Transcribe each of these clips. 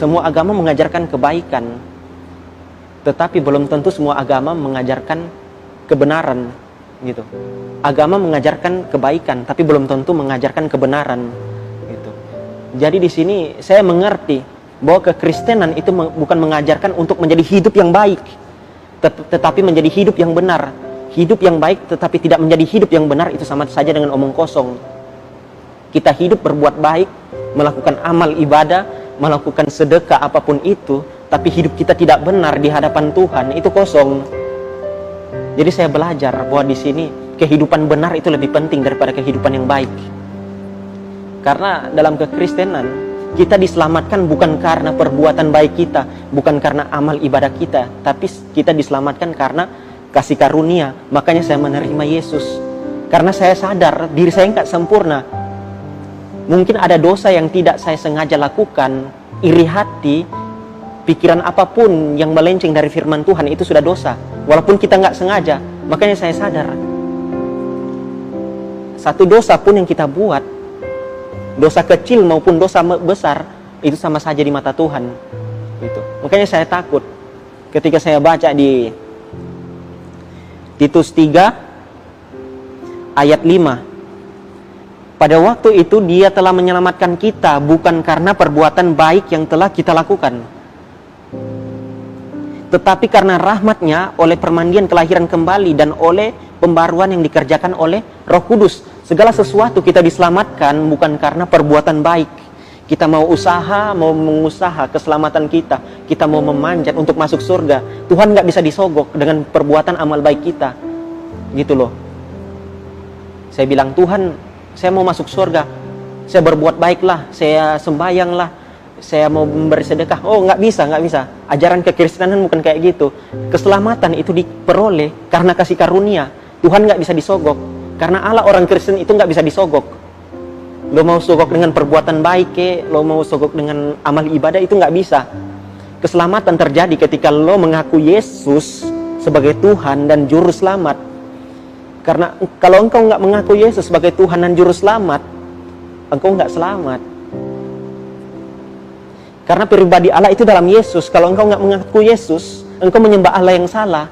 Semua agama mengajarkan kebaikan, tetapi belum tentu semua agama mengajarkan kebenaran, gitu. Agama mengajarkan kebaikan, tapi belum tentu mengajarkan kebenaran, gitu. Jadi di sini saya mengerti bahwa kekristenan itu bukan mengajarkan untuk menjadi hidup yang baik, tetapi menjadi hidup yang benar. Hidup yang baik tetapi tidak menjadi hidup yang benar, itu sama saja dengan omong kosong. Kita hidup berbuat baik, melakukan amal ibadah, melakukan sedekah apapun itu, tapi hidup kita tidak benar di hadapan Tuhan, itu kosong. Jadi saya belajar bahwa di sini kehidupan benar itu lebih penting daripada kehidupan yang baik. Karena dalam kekristenan kita diselamatkan bukan karena perbuatan baik kita, bukan karena amal ibadah kita, tapi kita diselamatkan karena kasih karunia. Makanya saya menerima Yesus, karena saya sadar diri saya nggak sempurna. Mungkin ada dosa yang tidak saya sengaja lakukan, iri hati, pikiran apapun yang melenceng dari firman Tuhan, itu sudah dosa, walaupun kita nggak sengaja. Makanya saya sadar, satu dosa pun yang kita buat, dosa kecil maupun dosa besar, itu sama saja di mata Tuhan. Gitu. Makanya saya takut ketika saya baca di Titus 3 ayat 5. Pada waktu itu Dia telah menyelamatkan kita bukan karena perbuatan baik yang telah kita lakukan, tetapi karena rahmat-Nya oleh permandian kelahiran kembali dan oleh pembaruan yang dikerjakan oleh Roh Kudus. Segala sesuatu kita diselamatkan bukan karena perbuatan baik. Kita mau usaha, mau mengusaha keselamatan kita, kita mau memanjat untuk masuk surga, Tuhan nggak bisa disogok dengan perbuatan amal baik kita, gitu loh. Saya bilang, Tuhan, saya mau masuk surga, saya berbuat baiklah, saya sembayanglah, saya mau memberi sedekah. Oh, nggak bisa. Ajaran kekristenan bukan kayak gitu. Keselamatan itu diperoleh karena kasih karunia. Tuhan nggak bisa disogok. Karena Allah, orang Kristen itu nggak bisa disogok. Lo mau sogok dengan perbuatan baik, lo mau sogok dengan amal ibadah, itu nggak bisa. Keselamatan terjadi ketika lo mengaku Yesus sebagai Tuhan dan Juru Selamat. Karena kalau engkau nggak mengaku Yesus sebagai Tuhan dan Juru Selamat, engkau nggak selamat. Karena pribadi Allah itu dalam Yesus. Kalau engkau nggak mengaku Yesus, engkau menyembah Allah yang salah.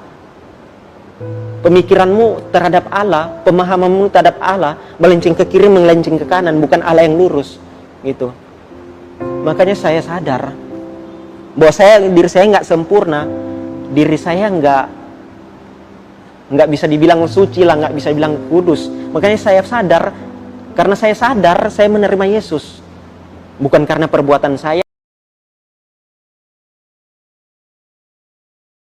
Pemikiranmu terhadap Allah, pemahamanmu terhadap Allah melenceng ke kiri, melenceng ke kanan, bukan Allah yang lurus, gitu. Makanya saya sadar bahwa diri saya nggak sempurna, diri saya nggak bisa dibilang suci lah, nggak bisa dibilang kudus. Makanya saya sadar, karena saya sadar saya menerima Yesus bukan karena perbuatan saya.